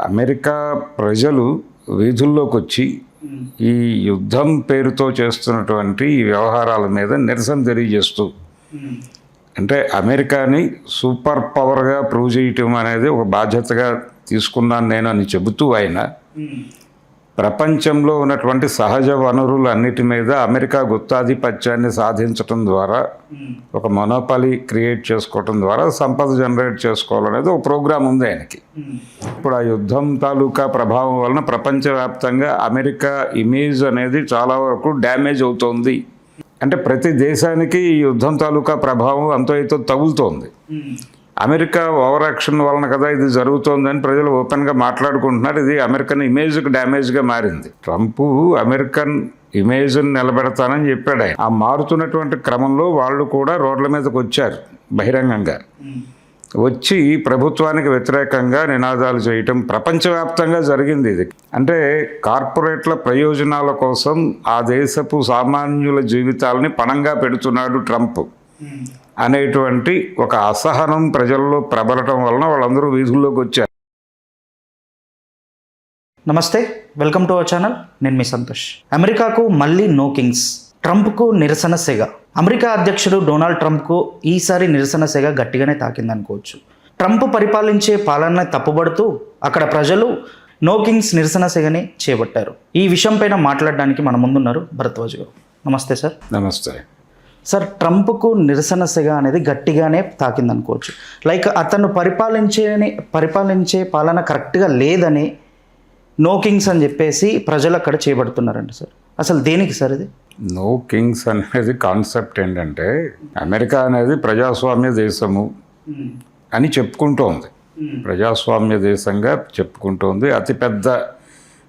America ప్రజలు వీధుల్లోకి వచ్చి ఈ యుద్ధం పేరుతో చేస్తున్నటువంటి ఈ వ్యవహారాల మీద నిరసన తెలియజేస్తూ, అంటే అమెరికాని సూపర్ పవర్గా ప్రూవ్ చేయటం అనేది ఒక బాధ్యతగా తీసుకున్నాను నేను అని చెబుతూ ఆయన ప్రపంచంలో ఉన్నటువంటి సహజ వనరులు అన్నిటి మీద అమెరికా గుత్తాధిపత్యాన్ని సాధించటం ద్వారా, ఒక మొనోపాలీ క్రియేట్ చేసుకోవటం ద్వారా సంపద జనరేట్ చేసుకోవాలనేది ఒక ప్రోగ్రాం ఉంది ఆయనకి. ఇప్పుడు ఆ యుద్ధం తాలూకా ప్రభావం వలన ప్రపంచవ్యాప్తంగా అమెరికా ఇమేజ్ అనేది చాలా వరకు డ్యామేజ్ అవుతోంది. అంటే ప్రతి దేశానికి ఈ యుద్ధం తాలూకా ప్రభావం అంతో ఇంతో తగులుతోంది. అమెరికా ఓవర్ యాక్షన్ వలన కదా ఇది జరుగుతోందని ప్రజలు ఓపెన్గా మాట్లాడుకుంటున్నారు. ఇది అమెరికన్ ఇమేజ్కి డ్యామేజ్గా మారింది. ట్రంప్ అమెరికన్ ఇమేజ్ని నిలబెడతానని చెప్పాడు ఆయన. ఆ మారుతున్నటువంటి క్రమంలో వాళ్ళు కూడా రోడ్ల మీదకి వచ్చారు బహిరంగంగా. వచ్చి ప్రభుత్వానికి వ్యతిరేకంగా నినాదాలు చేయటం ప్రపంచవ్యాప్తంగా జరిగింది. ఇది అంటే కార్పొరేట్ల ప్రయోజనాల కోసం ఆ దేశపు సామాన్యుల జీవితాలని పణంగా పెడుతున్నాడు ట్రంప్ అనేటువంటి ఒక అసహనం ప్రజల్లో ప్రబలటం వలన వాళ్ళందరూ వీధుల్లోకి వచ్చారు. నమస్తే, వెల్కమ్ టు అవర్ ఛానల్. నేను మీ సంతోష్. అమెరికాకు మళ్ళీ నో కింగ్స్. ట్రంప్కు నిరసన సెగ. అమెరికా అధ్యక్షుడు డొనాల్డ్ ట్రంప్కు ఈసారి నిరసన సెగ గట్టిగానే తాకిందనుకోవచ్చు. ట్రంప్ పరిపాలించే పాలన తప్పుబడుతూ అక్కడ ప్రజలు నో కింగ్స్ నిరసన సెగని చేపట్టారు. ఈ విషయం పైన మాట్లాడడానికి మన ముందున్నారు భరద్వాజ్ గారు. నమస్తే సార్. నమస్తే సార్. ట్రంప్కు నిరసన సెగ అనేది గట్టిగానే తాకిందనుకోవచ్చు. లైక్ అతను పరిపాలించే పాలన కరెక్ట్గా లేదని నో కింగ్స్ అని చెప్పేసి ప్రజలు అక్కడ చేపడుతున్నారంట సార్. అసలు దేనికి సార్ ఇది నో కింగ్స్ అనేది కాన్సెప్ట్ ఏంటంటే, అమెరికా అనేది ప్రజాస్వామ్య దేశము అని చెప్పుకుంటోంది. ప్రజాస్వామ్య దేశంగా చెప్పుకుంటోంది. అతిపెద్ద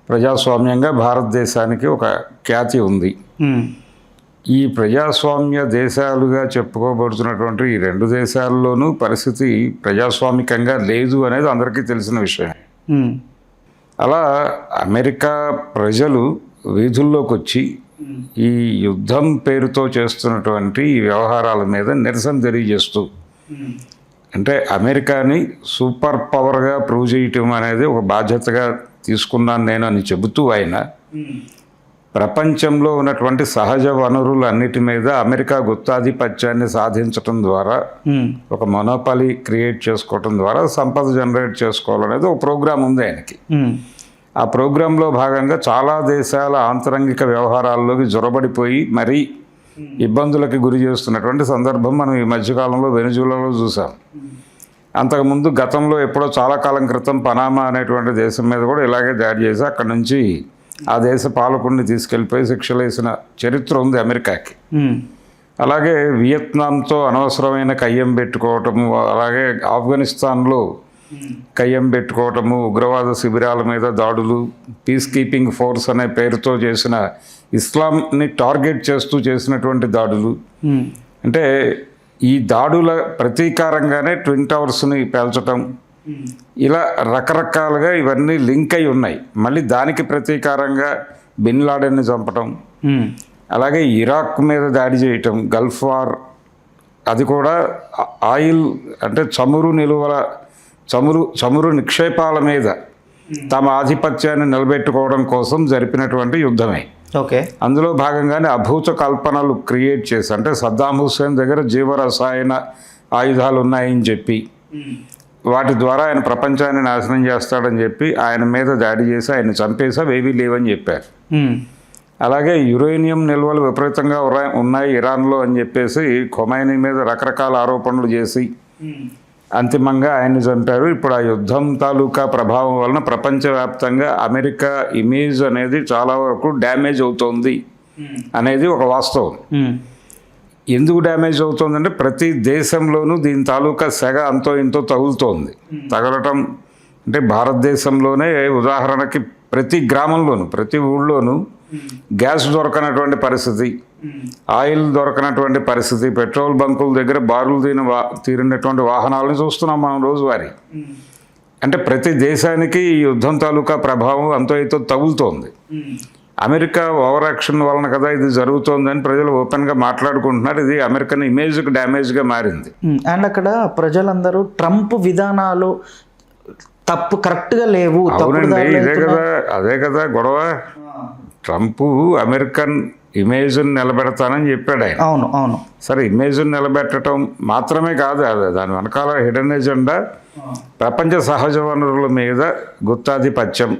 ప్రజాస్వామ్యంగా భారతదేశానికి ఒక ఖ్యాతి ఉంది. ఈ ప్రజాస్వామ్య దేశాలుగా చెప్పుకోబడుతున్నటువంటి ఈ రెండు దేశాల్లోనూ పరిస్థితి ప్రజాస్వామికంగా లేదు అనేది అందరికీ తెలిసిన విషయం. అలా అమెరికా ప్రజలు వీధుల్లోకి వచ్చి ఈ యుద్ధం పేరుతో చేస్తున్నటువంటి ఈ వ్యవహారాల మీద నిరసన తెలియజేస్తూ, అంటే అమెరికాని సూపర్ పవర్గా ప్రూవ్ చేయటం అనేది ఒక బాధ్యతగా తీసుకున్నాను నేను అని చెబుతూ ఆయన ప్రపంచంలో ఉన్నటువంటి సహజ వనరులు అన్నిటి మీద అమెరికా గుత్తాధిపత్యాన్ని సాధించటం ద్వారా, ఒక మొనోపాలీ క్రియేట్ చేసుకోవటం ద్వారా సంపద జనరేట్ చేసుకోవాలనేది ఒక ప్రోగ్రాం ఉంది ఆయనకి. ఆ ప్రోగ్రాంలో భాగంగా చాలా దేశాల ఆంతరంగిక వ్యవహారాల్లోకి జొరబడిపోయి మరీ ఇబ్బందులకి గురి చేస్తున్నటువంటి సందర్భం మనం ఈ మధ్యకాలంలో వెనిజులాలో చూసాం. అంతకుముందు గతంలో ఎప్పుడో చాలా కాలం క్రితం పనామా అనేటువంటి దేశం మీద కూడా ఇలాగే దాడి చేసి అక్కడి నుంచి ఆ దేశ పాలకుడిని తీసుకెళ్ళిపోయి శిక్షలు వేసిన చరిత్ర ఉంది అమెరికాకి. అలాగే వియత్నాంతో అనవసరమైన కయ్యం పెట్టుకోవటము, అలాగే ఆఫ్ఘనిస్తాన్లో కయ్యం పెట్టుకోవటము, ఉగ్రవాద శిబిరాల మీద దాడులు, పీస్ కీపింగ్ ఫోర్స్ అనే పేరుతో చేసిన ఇస్లాంని టార్గెట్ చేస్తూ చేసినటువంటి దాడులు. అంటే ఈ దాడుల ప్రతీకారంగానే ట్విన్ టవర్స్ని పేల్చటం, ఇలా రకరకాలుగా ఇవన్నీ లింక్ అయి ఉన్నాయి. మళ్ళీ దానికి ప్రతీకారంగా బిన్ లాడెన్ని చంపటం, అలాగే ఇరాక్ మీద దాడి చేయటం, గల్ఫ్ వార్, అది కూడా ఆయిల్ అంటే చమురు నిక్షేపాల మీద తమ ఆధిపత్యాన్ని నిలబెట్టుకోవడం కోసం జరిపినటువంటి యుద్ధమే. ఓకే. అందులో భాగంగానే అభూత కల్పనలు క్రియేట్ చేసి, అంటే సద్దాం హుస్సేన్ దగ్గర జీవరసాయన ఆయుధాలు ఉన్నాయని చెప్పి వాటి ద్వారా ఆయన ప్రపంచాన్ని నాశనం చేస్తాడని చెప్పి ఆయన మీద దాడి చేసి ఆయన చంపేసి అవేవీ లేవని చెప్పారు. అలాగే యురేనియం నిల్వలు విపరీతంగా ఉన్నాయి ఇరాన్లో అని చెప్పేసి ఖొమైనీ మీద రకరకాల ఆరోపణలు చేసి అంతిమంగా ఆయన్ని చంపారు. ఇప్పుడు ఆ యుద్ధం తాలూకా ప్రభావం వలన ప్రపంచవ్యాప్తంగా అమెరికా ఇమేజ్ అనేది చాలా వరకు డ్యామేజ్ అవుతోంది అనేది ఒక వాస్తవం. ఎందుకు డ్యామేజ్ అవుతుందంటే ప్రతి దేశంలోనూ దీని తాలూకా సెగ అంతో ఇంతో తగులుతోంది. తగలటం అంటే భారతదేశంలోనే ఉదాహరణకి ప్రతి గ్రామంలోనూ ప్రతి ఊళ్ళోనూ గ్యాస్ దొరకనటువంటి పరిస్థితి, ఆయిల్ దొరకనటువంటి పరిస్థితి, పెట్రోల్ బంకుల దగ్గర బారులు తీరినటువంటి వాహనాలను చూస్తున్నాం మనం రోజువారీ. అంటే ప్రతి దేశానికి ఈ యుద్ధం తాలూకా ప్రభావం అంతో ఇంతో తగులుతోంది. అమెరికా ఓవర్ యాక్షన్ వలన కదా ఇది జరుగుతోందని ప్రజలు ఓపెన్గా మాట్లాడుకుంటున్నారు. ఇది అమెరికన్ ఇమేజ్కి డ్యామేజ్గా మారింది. అండ్ అక్కడ ప్రజలందరూ ట్రంప్ విధానాలు కరెక్ట్గా లేవు. అవునండి, అదే కదా గొడవ. ట్రంప్ అమెరికన్ ఇమేజ్ని నిలబెడతానని చెప్పాడు ఆయన. అవును. సరే, ఇమేజ్ని నిలబెట్టడం మాత్రమే కాదు, దాని వెనకాల హిడెన్ ఎజెండా ప్రపంచ సహజ వనరుల మీద గుత్తాధిపత్యం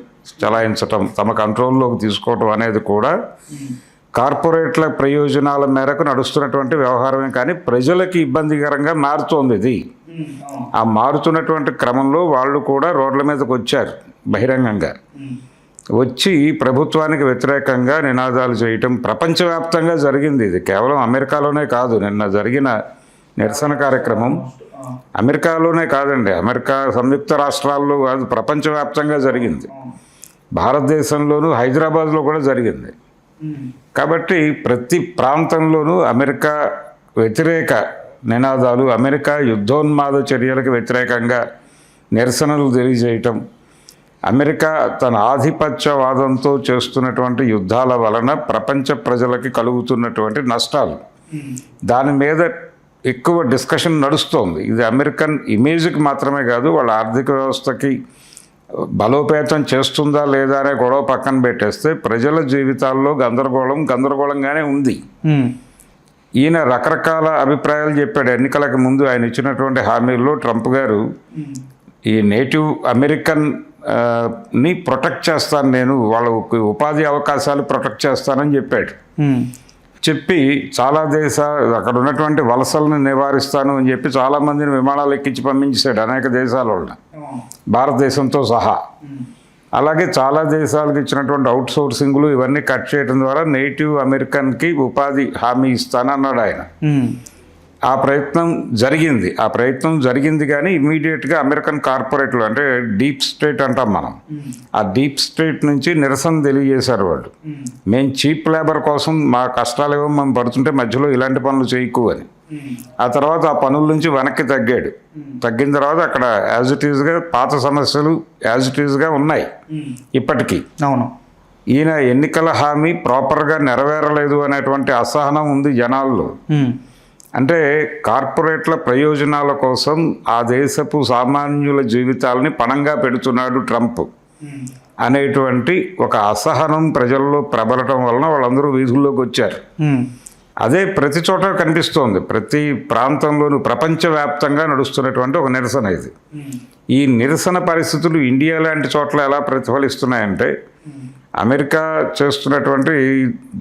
చలాయించటం, తమ కంట్రోల్లోకి తీసుకోవటం అనేది కూడా కార్పొరేట్ల ప్రయోజనాల మేరకు నడుస్తున్నటువంటి వ్యవహారమే. కానీ ప్రజలకి ఇబ్బందికరంగా మారుతోంది ఇది. ఆ మారుతున్నటువంటి క్రమంలో వాళ్ళు కూడా రోడ్ల మీదకి వచ్చారు బహిరంగంగా. వచ్చి ప్రభుత్వానికి వ్యతిరేకంగా నినాదాలు చేయటం ప్రపంచవ్యాప్తంగా జరిగింది. ఇది కేవలం అమెరికాలోనే కాదు. నిన్న జరిగిన నిరసన కార్యక్రమం అమెరికాలోనే కాదండి, అమెరికా సంయుక్త రాష్ట్రాల్లో కాదు, ప్రపంచవ్యాప్తంగా జరిగింది. భారతదేశంలోనూ హైదరాబాద్లో కూడా జరిగింది. కాబట్టి ప్రతి ప్రాంతంలోనూ అమెరికా వ్యతిరేక నినాదాలు, అమెరికా యుద్ధోన్మాద చర్యలకు వ్యతిరేకంగా నిరసనలు తెలియజేయటం, అమెరికా తన ఆధిపత్యవాదంతో చేస్తున్నటువంటి యుద్ధాల వలన ప్రపంచ ప్రజలకి కలుగుతున్నటువంటి నష్టాలు, దాని మీద ఎక్కువ డిస్కషన్ నడుస్తోంది. ఇది అమెరికన్ ఇమేజ్కి మాత్రమే కాదు, వాళ్ళ ఆర్థిక వ్యవస్థకి బలోపేతం చేస్తుందా లేదా అనే గొడవ పక్కన పెట్టేస్తే ప్రజల జీవితాల్లో గందరగోళంగానే ఉంది. ఈయన రకరకాల అభిప్రాయాలు చెప్పాడు. ఎన్నికలకు ముందు ఆయన ఇచ్చినటువంటి హామీల్లో ట్రంప్ గారు ఈ నేటివ్ అమెరికన్ ని ప్రొటెక్ట్ చేస్తాను, నేను వాళ్ళ ఉపాధి అవకాశాలు ప్రొటెక్ట్ చేస్తానని చెప్పాడు. చెప్పి చాలా దేశాలు అక్కడ ఉన్నటువంటి వలసలను నివారిస్తాను అని చెప్పి చాలామందిని విమానాలు ఎక్కించి పంపించాడు అనేక దేశాల వాళ్ళని, భారతదేశంతో సహా. అలాగే చాలా దేశాలకు ఇచ్చినటువంటి అవుట్ సోర్సింగ్లు ఇవన్నీ కట్ చేయడం ద్వారా నేటివ్ అమెరికన్కి ఉపాధి హామీ ఇస్తానన్నాడు ఆయన. ఆ ప్రయత్నం జరిగింది కానీ ఇమీడియట్గా అమెరికన్ కార్పొరేట్లు, అంటే డీప్ స్టేట్ అంటాం మనం, ఆ డీప్ స్టేట్ నుంచి నిరసన తెలియజేశారు వాళ్ళు. మేము చీప్ లేబర్ కోసం మా కష్టాలు ఏమో మేము పడుతుంటే మధ్యలో ఇలాంటి పనులు చేయకు అని. ఆ తర్వాత ఆ పనుల నుంచి వెనక్కి తగ్గిన తర్వాత అక్కడ యాజ్ ఇట్ ఈజ్గా పాత సమస్యలు యాజ్ ఇట్ ఈజ్గా ఉన్నాయి ఇప్పటికీ. అవును, ఈయన ఎన్నికల హామీ ప్రాపర్గా నెరవేరలేదు అనేటువంటి అసహనం ఉంది జనాల్లో. అంటే కార్పొరేట్ల ప్రయోజనాల కోసం ఆ దేశపు సామాన్యుల జీవితాలని పణంగా పెడుతున్నాడు ట్రంప్ అనేటువంటి ఒక అసహనం ప్రజల్లో ప్రబలటం వలన వాళ్ళందరూ వీధుల్లోకి వచ్చారు. అదే ప్రతి చోట కనిపిస్తోంది, ప్రతి ప్రాంతంలోనూ ప్రపంచవ్యాప్తంగా నడుస్తున్నటువంటి ఒక నిరసన ఇది. ఈ నిరసన పరిస్థితులు ఇండియా లాంటి చోట్ల ఎలా ప్రతిఫలిస్తున్నాయంటే, అమెరికా చేస్తున్నటువంటి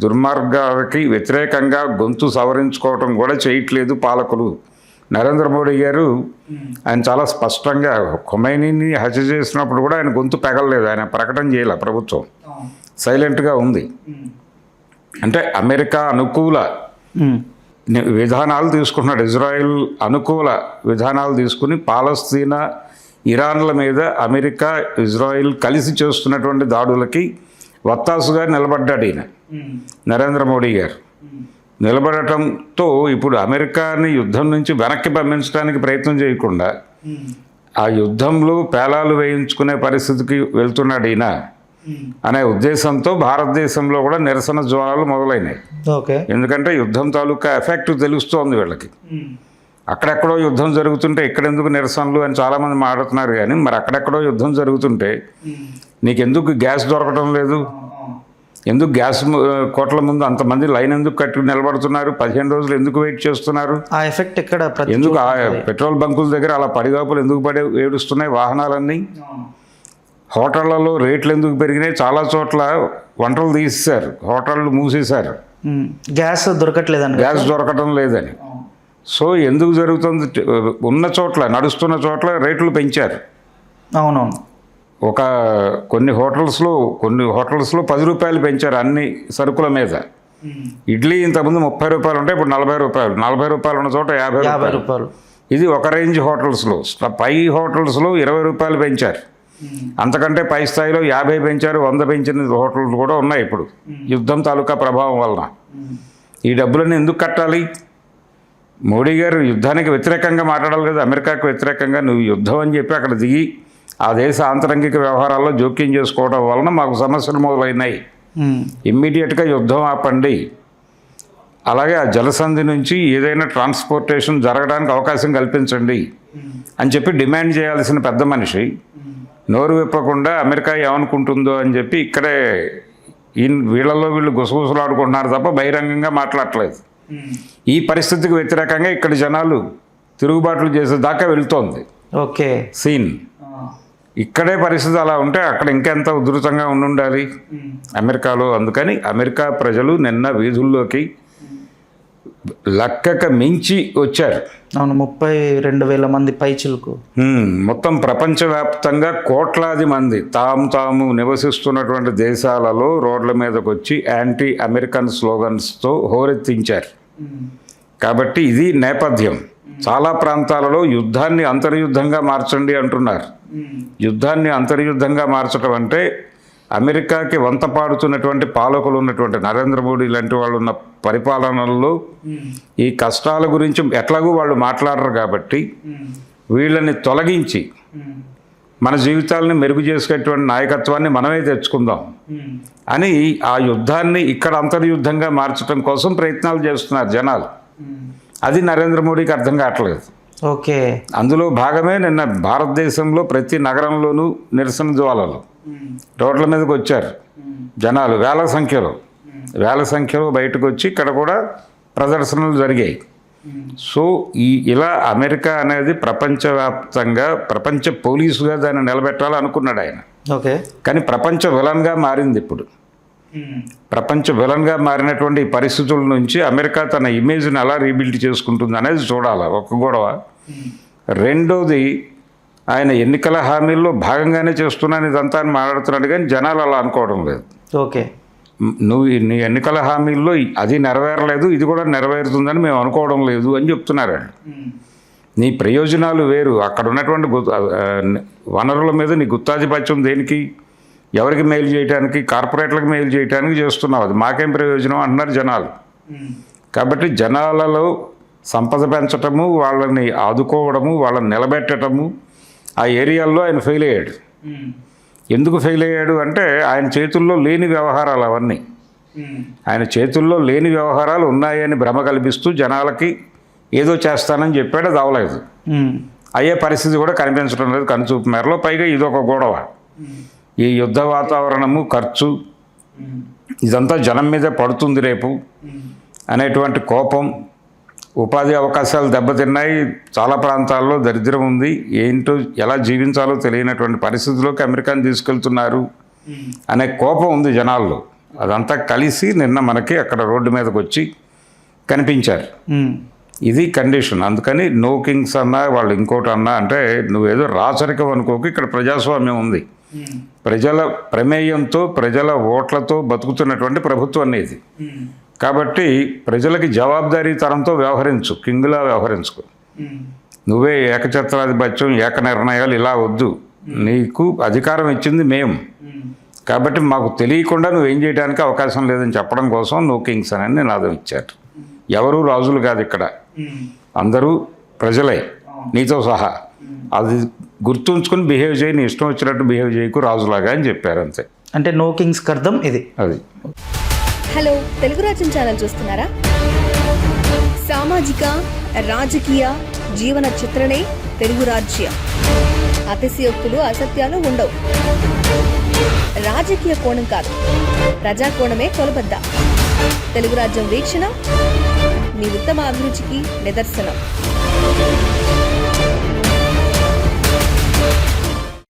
దుర్మార్గాలకి వ్యతిరేకంగా గొంతు సవరించుకోవటం కూడా చేయట్లేదు పాలకులు. నరేంద్ర మోడీ గారు ఆయన చాలా స్పష్టంగా ఖొమైనీని హత్య చేసినప్పుడు కూడా ఆయన గొంతు పెగలలేదు, ఆయన ప్రకటన చేయాల, ప్రభుత్వం సైలెంట్గా ఉంది. అంటే అమెరికా అనుకూల విధానాలు తీసుకున్నాడు, ఇజ్రాయెల్ అనుకూల విధానాలు తీసుకుని పాలస్తీనా ఇరాన్ల మీద అమెరికా ఇజ్రాయెల్ కలిసి చేస్తున్నటువంటి దాడులకి వత్తాసుగా నిలబడ్డాడు ఈయన నరేంద్ర మోడీ గారు. నిలబడటంతో ఇప్పుడు అమెరికాని యుద్ధం నుంచి వెనక్కి పంపించడానికి ప్రయత్నం చేయకుండా ఆ యుద్ధంలో పేలాలు వేయించుకునే పరిస్థితికి వెళ్తున్నాడు ఈయన అనే ఉద్దేశంతో భారతదేశంలో కూడా నిరసన జ్వాలలు మొదలైనాయి. ఎందుకంటే యుద్ధం తాలూకా ఎఫెక్ట్ తెలుస్తోంది వీళ్ళకి. అక్కడెక్కడో యుద్ధం జరుగుతుంటే ఇక్కడెందుకు నిరసనలు అని చాలామంది మాట్లాడుతున్నారు. కానీ మరి అక్కడెక్కడో యుద్ధం జరుగుతుంటే నీకెందుకు గ్యాస్ దొరకడం లేదు, ఎందుకు గ్యాస్ కోట్ల ముందు అంతమంది లైన్ ఎందుకు కట్టి నిలబడుతున్నారు, 15 రోజులు ఎందుకు వెయిట్ చేస్తున్నారు, ఆ ఎఫెక్ట్ ఎక్కడ, ఎందుకు ఆ పెట్రోల్ బంకుల దగ్గర అలా పడిగాపులు ఎందుకు ఏడుస్తున్నాయి వాహనాలన్నీ, హోటళ్లలో రేట్లు ఎందుకు పెరిగినాయి, చాలా చోట్ల వంటలు తీసేశారు, హోటళ్ళు మూసేశారు, గ్యాస్ దొరకటం లేదని. సో ఎందుకు జరుగుతుంది, ఉన్న చోట్ల నడుస్తున్న చోట్ల రేట్లు పెంచారు. అవునవును, కొన్ని హోటల్స్లో 10 రూపాయలు పెంచారు అన్ని సరుకుల మీద. ఇడ్లీ ఇంతకుముందు 30 రూపాయలు ఉంటాయి, ఇప్పుడు 40 రూపాయలు, 40 రూపాయలు ఉన్న చోట 50 రూపాయలు. ఇది ఒక రేంజ్ హోటల్స్లో. పై హోటల్స్లో 20 రూపాయలు పెంచారు, అంతకంటే పై స్థాయిలో 50 పెంచారు, 100 పెంచిన హోటల్స్ కూడా ఉన్నాయి ఇప్పుడు యుద్ధం తాలూకా ప్రభావం వలన. ఈ డబ్బులన్నీ ఎందుకు కట్టాలి? మోడీ గారు యుద్ధానికి వ్యతిరేకంగా మాట్లాడాలి కదా, అమెరికాకు వ్యతిరేకంగా. నువ్వు యుద్ధం అని చెప్పి అక్కడ దిగి ఆ దేశ ఆంతరంగిక వ్యవహారాల్లో జోక్యం చేసుకోవడం వలన మాకు సమస్యలు మొదలైనాయి, ఇమ్మీడియట్గా యుద్ధం ఆపండి. అలాగే ఆ జలసంధి నుంచి ఏదైనా ట్రాన్స్పోర్టేషన్ జరగడానికి అవకాశం కల్పించండి అని చెప్పి డిమాండ్ చేయాల్సిన పెద్ద మనిషి నోరు విప్పకుండా అమెరికా ఏమనుకుంటుందో అని చెప్పి ఇక్కడే వీళ్ళలో వీళ్ళు గుసగుసలాడుకుంటున్నారు తప్ప బహిరంగంగా మాట్లాడట్లేదు. ఈ పరిస్థితికి వ్యతిరేకంగా ఇక్కడ జనాలు తిరుగుబాట్లు చేసేదాకా వెళ్తోంది ఓకే సీన్. ఇక్కడే పరిస్థితి అలా ఉంటే అక్కడ ఇంకెంత ఉధృతంగా ఉండాలి అమెరికాలో. అందుకని అమెరికా ప్రజలు నిన్న వీధుల్లోకి లెక్కక మించి వచ్చారు. అవును, 32,000 మంది పైచిలకు. మొత్తం ప్రపంచవ్యాప్తంగా కోట్లాది మంది తాము నివసిస్తున్నటువంటి దేశాలలో రోడ్ల మీదకి వచ్చి యాంటీ అమెరికన్ స్లోగన్స్తో హోరెత్తించారు. కాబట్టి ఇది నేపథ్యం. చాలా ప్రాంతాలలో యుద్ధాన్ని అంతర్యుద్ధంగా మార్చండి అంటున్నారు. యుద్ధాన్ని అంతర్యుద్ధంగా మార్చడం అంటే అమెరికాకి వంత పాడుతున్నటువంటి పాలకులు ఉన్నటువంటి నరేంద్ర మోడీ లాంటి వాళ్ళు ఉన్న పరిపాలనలో ఈ కష్టాల గురించి ఎట్లాగూ వాళ్ళు మాట్లాడరు. కాబట్టి వీళ్ళని తొలగించి మన జీవితాలని మెరుగు చేసుకునేటువంటి నాయకత్వాన్ని మనమే తెచ్చుకుందాం అని ఆ యుద్ధాన్ని ఇక్కడ అంతర్యుద్ధంగా మార్చడం కోసం ప్రయత్నాలు చేస్తున్నారు జనాలు. అది నరేంద్ర మోడీకి అర్థం కావట్లేదు. ఓకే, అందులో భాగమే నిన్న భారతదేశంలో ప్రతి నగరంలోనూ నిరసన జ్వాలలు రోడ్ల మీదకి వచ్చారు జనాలు వేల సంఖ్యలో బయటకు వచ్చి ఇక్కడ కూడా ప్రదర్శనలు జరిగాయి. సో ఇలా అమెరికా అనేది ప్రపంచవ్యాప్తంగా ప్రపంచ పోలీసుగా దాన్ని నిలబెట్టాలనుకున్నాడు ఆయన. ఓకే, కానీ ప్రపంచ విలన్గా మారింది. ఇప్పుడు ప్రపంచ విలన్గా మారినటువంటి ఈ పరిస్థితుల నుంచి అమెరికా తన ఇమేజ్ని ఎలా రీబిల్డ్ చేసుకుంటుంది అనేది చూడాలి. ఒక గొడవ. రెండోది, ఆయన ఎన్నికల హామీల్లో భాగంగానే చేస్తున్నాను ఇదంతా అని మాట్లాడుతున్నాడు, కానీ జనాలు అలా అనుకోవడం లేదు. ఓకే, నీ ఎన్నికల హామీల్లో అది నెరవేరలేదు, ఇది కూడా నెరవేరుతుందని మేము అనుకోవడం లేదు అని చెప్తున్నారు. నీ ప్రయోజనాలు వేరు. అక్కడ ఉన్నటువంటి వనరుల మీద నీ గుత్తాధిపత్యం దేనికి, ఎవరికి మెయిల్ చేయడానికి, కార్పొరేట్లకు మెయిల్ చేయడానికి చేస్తున్నావు. అది మాకేం ప్రయోజనం అంటున్నారు జనాలు. కాబట్టి జనాలలో సంపద పెంచటము, వాళ్ళని ఆదుకోవడము, వాళ్ళని నిలబెట్టడము, ఆ ఏరియాల్లో ఆయన ఫెయిల్ అయ్యాడు. ఎందుకు ఫెయిల్ అయ్యాడు అంటే ఆయన చేతుల్లో లేని వ్యవహారాలు అవన్నీ. ఆయన చేతుల్లో లేని వ్యవహారాలు ఉన్నాయని భ్రమ కల్పిస్తూ జనాలకి ఏదో చేస్తానని చెప్పాడు. అది అవలేదు. అయ్యే పరిస్థితి కూడా కనిపించడం లేదు కనుచూపు మేరలో. పైగా ఇదొక గొడవ. ఈ యుద్ధ వాతావరణము, ఖర్చు, ఇదంతా జనం మీదే పడుతుంది రేపు అనేటువంటి కోపం. ఉపాధి అవకాశాలు దెబ్బతిన్నాయి. చాలా ప్రాంతాల్లో దరిద్రం ఉంది. ఏంటో ఎలా జీవించాలో తెలియనటువంటి పరిస్థితుల్లోకి అమెరికాని తీసుకెళ్తున్నారు అనే కోపం ఉంది జనాల్లో. అదంతా కలిసి నిన్న మనకి అక్కడ రోడ్డు మీదకి వచ్చి కనిపించారు. ఇది కండిషన్. అందుకని నో కింగ్స్ అన్నా వాళ్ళు ఇంకోటి అన్నా అంటే నువ్వేదో రాచరికం అనుకోకు. ఇక్కడ ప్రజాస్వామ్యం ఉంది. ప్రజల ప్రమేయంతో, ప్రజల ఓట్లతో బతుకుతున్నటువంటి ప్రభుత్వం అనేది. కాబట్టి ప్రజలకి జవాబుదారీతనంతో వ్యవహరించు, కింగ్లా వ్యవహరించుకో. నువ్వే ఏకఛత్రాధిపత్యం, ఏక నిర్ణయాలు ఇలా వద్దు. నీకు అధికారం ఇచ్చింది మేము, కాబట్టి మాకు తెలియకుండా నువ్వేం చేయడానికి అవకాశం లేదని చెప్పడం కోసం నో కింగ్స్ అని నినాదం ఇచ్చారు. ఎవరు రాజులు కాదు ఇక్కడ, అందరూ ప్రజలే నీతో సహా. అది గుర్తుంచుకుని బిహేవ్ చేయి, నీ ఇష్టం వచ్చినట్టు బిహేవ్ చేయకు రాజులాగా అని చెప్పారు. అంతే. అంటే నో కింగ్స్కి అర్థం ఇది. అది. హలో, తెలుగు రాజ్యం ఛానల్ చూస్తున్నారా? సామాజిక, రాజకీయ, జీవన చిత్రణే తెలుగు రాజ్యం. అతిశయోక్తులు, అసత్యాలు ఉండవు. రాజకీయ కోణం కాదు, ప్రజా కోణమే కొలబద్ద. తెలుగు రాజ్యం వీక్షణ మీ ఉత్తమ అభిరుచికి నిదర్శనం.